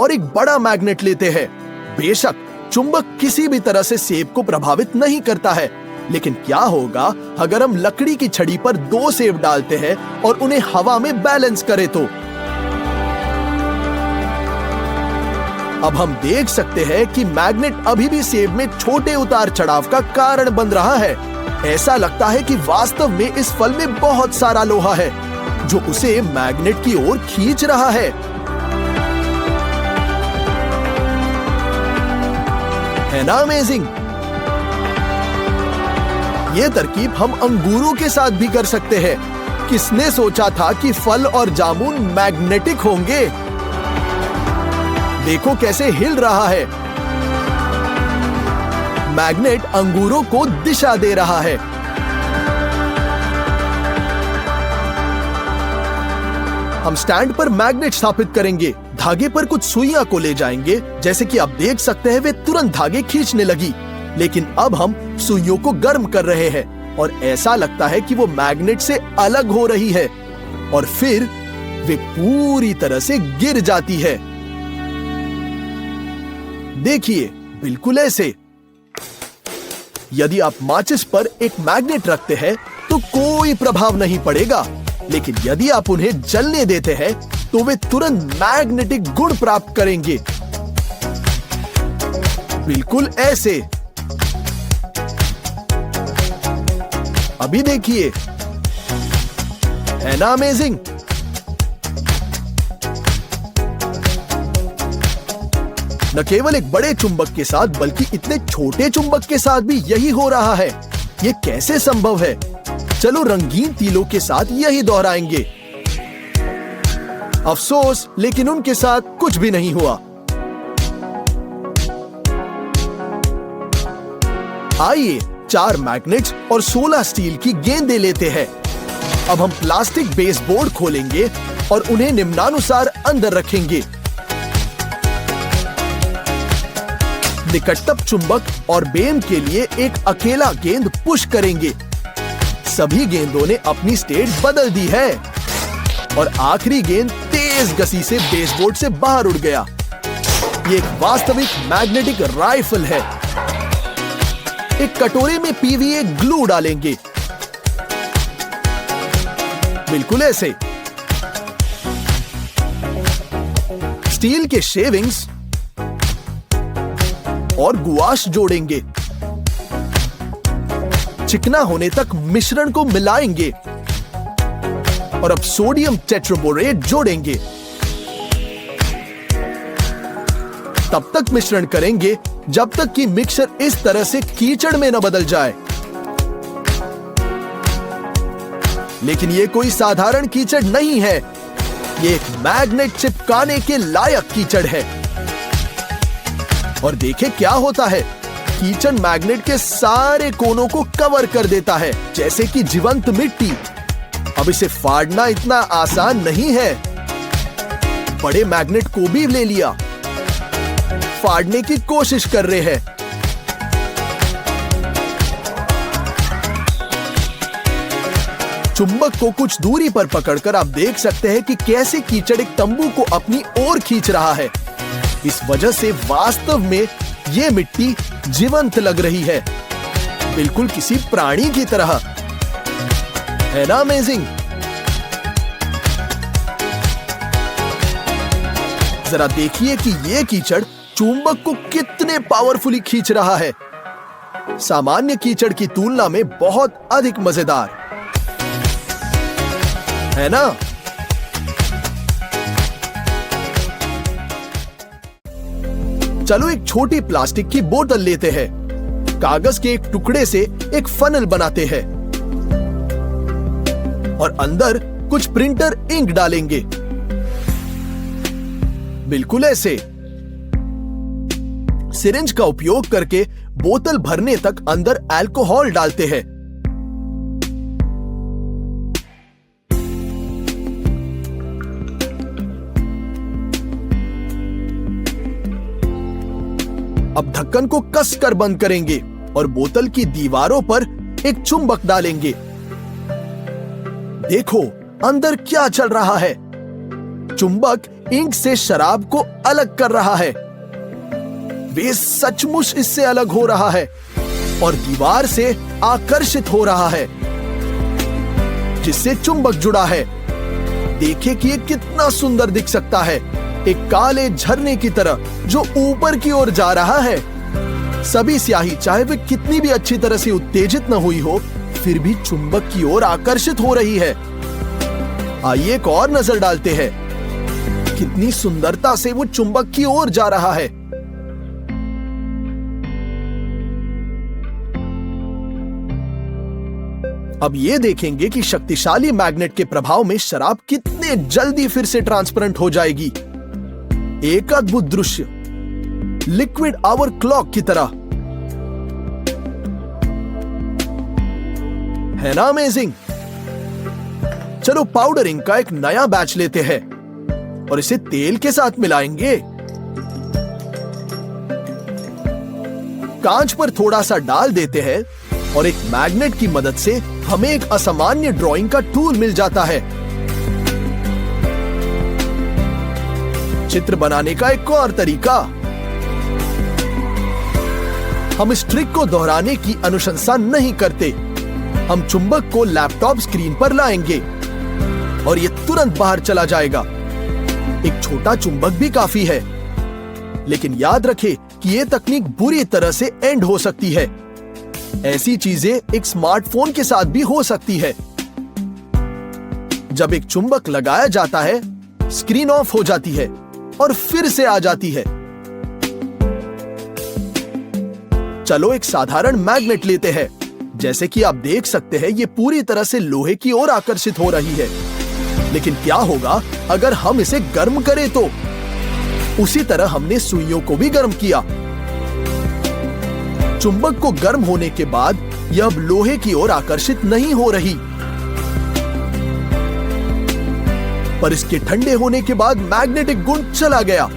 और एक बड़ा मैग्नेट लेते हैं। बेशक चुंबक किसी भी तरह से सेब को प्रभावित नहीं करता है, लेकिन क्या होगा अगर हम लकड़ी की छड़ी पर 2 सेब डालते हैं और उन्हें हवा में बैलेंस करें तो? अब हम देख सकते हैं कि मैग्नेट अभी भी सेब में छोटे उतार चढ़ाव का कारण बन रहा है। ऐसा लगता है कि वास्तव में इस फल में बहुत सारा लोहा है जो उसे मैग्नेट की ओर खींच रहा है। है ना अमेजिंग? ये तरकीब हम अंगूरों के साथ भी कर सकते हैं। किसने सोचा था कि फल और जामुन मैग्नेटिक होंगे? देखो कैसे हिल रहा है। मैग्नेट अंगूरों को दिशा दे रहा है। हम स्टैंड पर मैग्नेट स्थापित करेंगे, धागे पर कुछ सुइयां को ले जाएंगे। जैसे कि आप देख सकते हैं वे तुरंत धागे खींचने लगी, लेकिन अब हम सुइयों को गर्म कर रहे हैं और ऐसा लगता है कि वो मैग्नेट से अलग हो रही है और फिर वे पूरी तरह से गिर जाती है। देखिए, बिल्कुल ऐसे। यदि आप माचिस पर एक मैग्नेट रखते हैं तो कोई प्रभाव नहीं पड़ेगा, लेकिन यदि आप उन्हें जलने देते हैं तो वे तुरंत मैग्नेटिक गुण प्राप्त करेंगे। बिल्कुल ऐसे। अभी देखिए, है ना अमेजिंग? न केवल एक बड़े चुंबक के साथ बल्कि इतने छोटे चुंबक के साथ भी यही हो रहा है। ये कैसे संभव है? चलो रंगीन तीलों के साथ यही दोहराएंगे। अफसोस, लेकिन उनके साथ कुछ भी नहीं हुआ। आइए 4 मैग्नेट्स और 16 स्टील की गेंदें लेते हैं। अब हम प्लास्टिक बेसबोर्ड खोलेंगे और उन्हें निम्नानुसार अंदर रखेंगे। निकटतम चुंबक और बेम के लिए एक अकेला गेंद पुश करेंगे। सभी गेंदों ने अपनी स्टेट बदल दी है और आखिरी गेंद तेज गति से बेसबोर्ड से बाहर उड़ गया। ये एक वास्तविक मैग्नेटिक राइफल है। एक कटोरे में पीवीए ग्लू डालेंगे, बिल्कुल ऐसे। स्टील के शेविंग्स और गुआश जोड़ेंगे। चिकना होने तक मिश्रण को मिलाएंगे और अब सोडियम टेट्राबोरेट जोड़ेंगे। तब तक मिश्रण करेंगे जब तक कि मिक्सचर इस तरह से कीचड़ में न बदल जाए। लेकिन ये कोई साधारण कीचड़ नहीं है, ये एक मैग्नेट चिपकाने के लायक कीचड़ है। और देखें क्या होता है, कीचड़ मैग्नेट के सारे कोनों को कवर कर देता है जैसे कि जीवंत मिट्टी। अब इसे फाड़ना इतना आसान नहीं है। बड़े मैग्नेट को भी ले लिया, फाड़ने की कोशिश कर रहे हैं। चुंबक को कुछ दूरी पर पकड़कर आप देख सकते हैं कि कैसे कीचड़ एक तंबू को अपनी ओर खींच रहा है। इस वजह से वास्तव में ये मिट्टी जीवंत लग रही है, बिल्कुल किसी प्राणी की तरह। है ना अमेजिंग? जरा देखिए कि ये कीचड़ चुंबक को कितने पावरफुली खींच रहा है। सामान्य कीचड़ की तुलना में बहुत अधिक मजेदार, है ना? चलो एक छोटी प्लास्टिक की बोतल लेते हैं। कागज के एक टुकड़े से एक फनल बनाते हैं और अंदर कुछ प्रिंटर इंक डालेंगे, बिल्कुल ऐसे। सिरिंज का उपयोग करके बोतल भरने तक अंदर अल्कोहल डालते हैं। अब ढक्कन को कसकर बंद करेंगे और बोतल की दीवारों पर एक चुंबक डालेंगे। देखो अंदर क्या चल रहा है। चुंबक इंक से शराब को अलग कर रहा है। वे सचमुच इससे अलग हो रहा है और दीवार से आकर्षित हो रहा है, जिससे चुंबक जुड़ा है। देखिए कि ये कितना सुंदर दिख सकता है, एक काले झरने की तरह जो ऊपर की ओर जा रहा है। सभी स्याही, चाहे वे कितनी भी अच्छी तरह से उत्तेजित न हुई हो, फिर भी चुंबक की ओर आकर्षित हो रही है। आइए एक और नजर डालते हैं, कितनी सुंदरता से वो चुंबक की ओर जा रहा है। अब ये देखेंगे कि शक्तिशाली मैग्नेट के प्रभाव में शराब कितने जल्दी फिर से ट्रांसपेरेंट हो जाएगी। एक अद्भुत दृश्य, लिक्विड आवर क्लॉक की तरह, है ना अमेजिंग? चलो पाउडरिंग का एक नया बैच लेते हैं और इसे तेल के साथ मिलाएंगे। कांच पर थोड़ा सा डाल देते हैं और एक मैग्नेट की मदद से हमें एक असामान्य ड्राइंग का टूल मिल जाता है। चित्र बनाने का एक और तरीका, हम इस ट्रिक को दोहराने की अनुशंसा नहीं करते। हम चुंबक को लैपटॉप स्क्रीन पर लाएंगे और यह तुरंत बाहर चला जाएगा। एक छोटा चुंबक भी काफी है, लेकिन याद रखें कि यह तकनीक बुरी तरह से एंड हो सकती है। ऐसी चीजें एक स्मार्टफोन के साथ भी हो सकती है। जब एक चुंबक लगाया जाता है, स्क्रीन ऑफ हो जाती है और फिर से आ जाती है। चलो एक साधारण मैग्नेट लेते हैं। जैसे कि आप देख सकते हैं, ये पूरी तरह से लोहे की ओर आकर्षित हो रही है। लेकिन क्या होगा अगर हम इसे गर्म करें तो? उसी तरह हमने सुइयों को भी गर्म किया। चुंबक को गर्म होने के बाद यह अब लोहे की ओर आकर्षित नहीं हो रही, पर इसके ठंडे होने के बाद मैग्नेटिक गुण चला गया।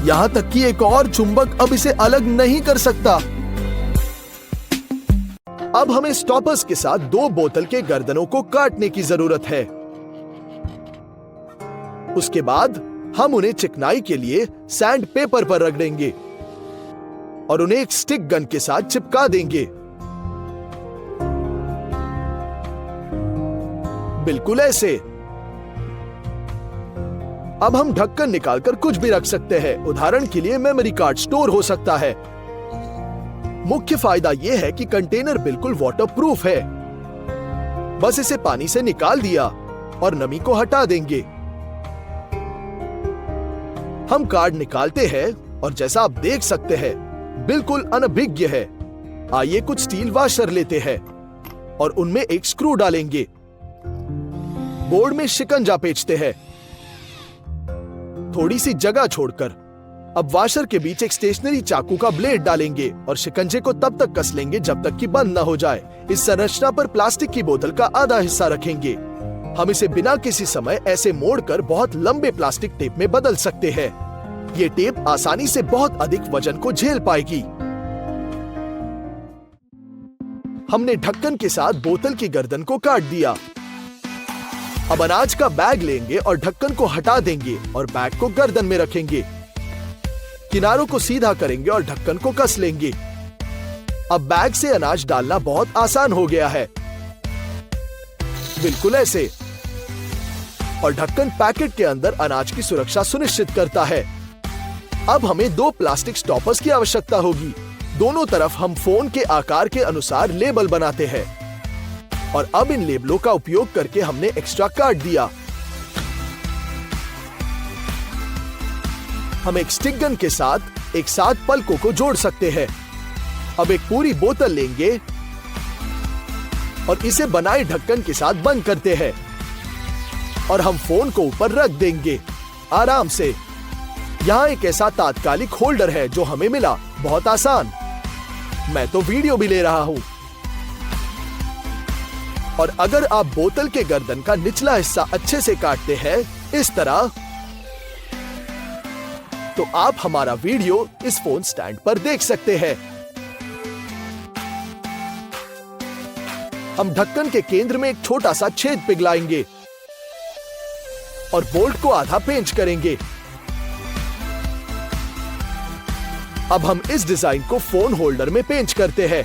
यहां तक कि एक और चुंबक अब इसे अलग नहीं कर सकता। अब हमें स्टॉपर्स के साथ 2 बोतल के गर्दनों को काटने की जरूरत है। उसके बाद हम उन्हें चिकनाई के लिए सैंड पेपर पर रख देंगे और उन्हें एक स्टिक गन के साथ चिपका देंगे, बिल्कुल ऐसे। अब हम ढक्कन निकालकर कुछ भी रख सकते हैं। उदाहरण के लिए मेमोरी कार्ड स्टोर हो सकता है। मुख्य फायदा यह है कि कंटेनर बिल्कुल वाटरप्रूफ है। बस इसे पानी से निकाल दिया और नमी को हटा देंगे। हम कार्ड निकालते हैं और जैसा आप देख सकते हैं, बिल्कुल अनभिज्ञ है। आइए कुछ स्टील वाशर लेते हैं और उनमें एक स्क्रू डालेंगे। बोर्ड में शिकंजा पेंचते हैं, थोड़ी सी जगह छोड़कर। अब वाशर के बीच एक स्टेशनरी चाकू का ब्लेड डालेंगे और शिकंजे को तब तक कस लेंगे जब तक कि बंद न हो जाए। इस संरचना पर प्लास्टिक की बोतल का आधा हिस्सा रखेंगे। हम इसे बिना किसी समय ऐसे मोड़कर बहुत लंबे प्लास्टिक टेप में बदल सकते हैं। ये टेप आसानी से बहुत अधिक वजन को झेल पाएगी। हमने ढक्कन के साथ बोतल की गर्दन को काट दिया। अब अनाज का बैग लेंगे और ढक्कन को हटा देंगे और बैग को गर्दन में रखेंगे। किनारों को सीधा करेंगे और ढक्कन को कस लेंगे। अब बैग से अनाज डालना बहुत आसान हो गया है, बिल्कुल ऐसे। और ढक्कन पैकेट के अंदर अनाज की सुरक्षा सुनिश्चित करता है। अब हमें 2 प्लास्टिक स्टॉपर्स की आवश्यकता होगी। दोनों तरफ हम फोन के आकार के अनुसार लेबल बनाते हैं और अब इन लेबलों का उपयोग करके हमने एक्स्ट्रा काट दिया। हम एक स्टिक गन के साथ एक साथ पलकों को जोड़ सकते हैं। अब एक पूरी बोतल लेंगे और इसे बनाए ढक्कन के साथ बंद करते हैं और हम फोन को ऊपर रख देंगे आराम से। यहाँ एक ऐसा तात्कालिक होल्डर है जो हमें मिला, बहुत आसान। मैं तो वीडियो भी ले रहा हूं। और अगर आप बोतल के गर्दन का निचला हिस्सा अच्छे से काटते हैं इस तरह, तो आप हमारा वीडियो इस फोन स्टैंड पर देख सकते हैं। हम ढक्कन के केंद्र में एक छोटा सा छेद पिघलाएंगे और बोल्ट को आधा पेंच करेंगे। अब हम इस डिजाइन को फोन होल्डर में पेंच करते हैं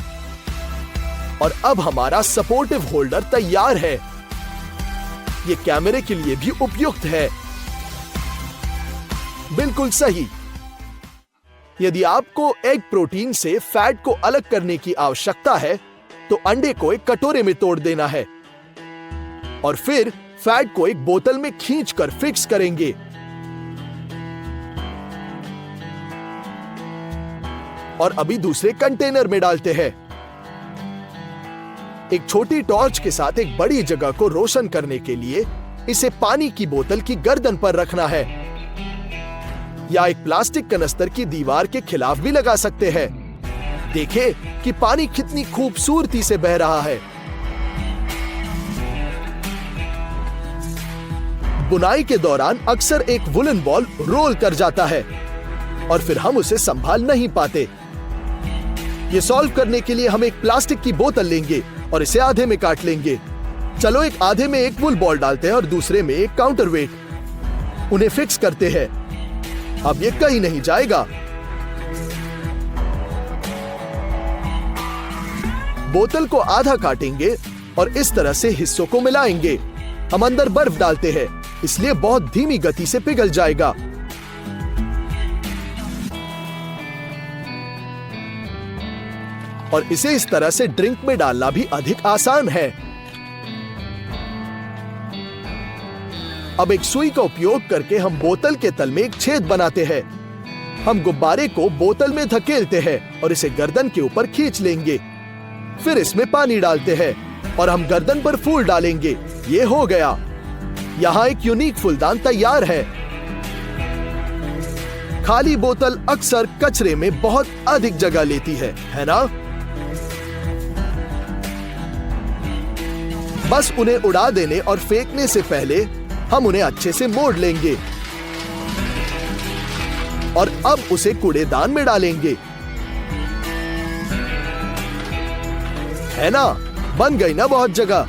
और अब हमारा सपोर्टिव होल्डर तैयार है। ये कैमरे के लिए भी उपयुक्त है। बिल्कुल सही। यदि आपको एग प्रोटीन से फैट को अलग करने की आवश्यकता है तो अंडे को एक कटोरे में तोड़ देना है और फिर फैट को एक बोतल में खींचकर फिक्स करेंगे। और अभी दूसरे कंटेनर में डालते हैं। एक छोटी टॉर्च के साथ एक बड़ी जगह को रोशन करने के लिए इसे पानी की बोतल की गर्दन पर रखना है या एक प्लास्टिक कनस्तर की दीवार के खिलाफ भी लगा सकते हैं। देखें कि पानी कितनी खूबसूरती से बह रहा है। बुनाई के दौरान अक्सर एक वुलन बॉल रोल कर जाता है और फिर हम उसे संभाल नहीं पाते। ये सॉल्व करने के लिए हम एक प्लास्टिक की बोतल लेंगे और इसे आधे में काट लेंगे। चलो एक आधे में एक वुल बॉल डालते हैं और दूसरे में एक काउंटर वेट। उन्हें फिक्स करते हैं। अब ये कहीं नहीं जाएगा। बोतल को आधा काटेंगे और इस तरह से हिस्सों को मिलाएंगे। हम अंदर बर्फ डालते हैं, इसलिए बहुत धीमी गति से पिघल जाएगा। और इसे इस तरह से ड्रिंक में डालना भी अधिक आसान है। अब एक सुई का उपयोग करके हम बोतल के तल में एक छेद बनाते हैं। हम गुब्बारे को बोतल में धकेलते हैं और इसे गर्दन के ऊपर खींच लेंगे। फिर इसमें पानी डालते हैं और हम गर्दन पर फूल डालेंगे। ये हो गया। यहाँ एक यूनिक फूलदान तैयार है। खाली बोतल अक्सर कचरे में बहुत अधिक जगह लेती है ना? बस उन्हें उड़ा देने और फेंकने से पहले हम उन्हें अच्छे से मोड़ लेंगे और अब उसे कूड़ेदान में डालेंगे। है ना? बन गई ना बहुत जगह।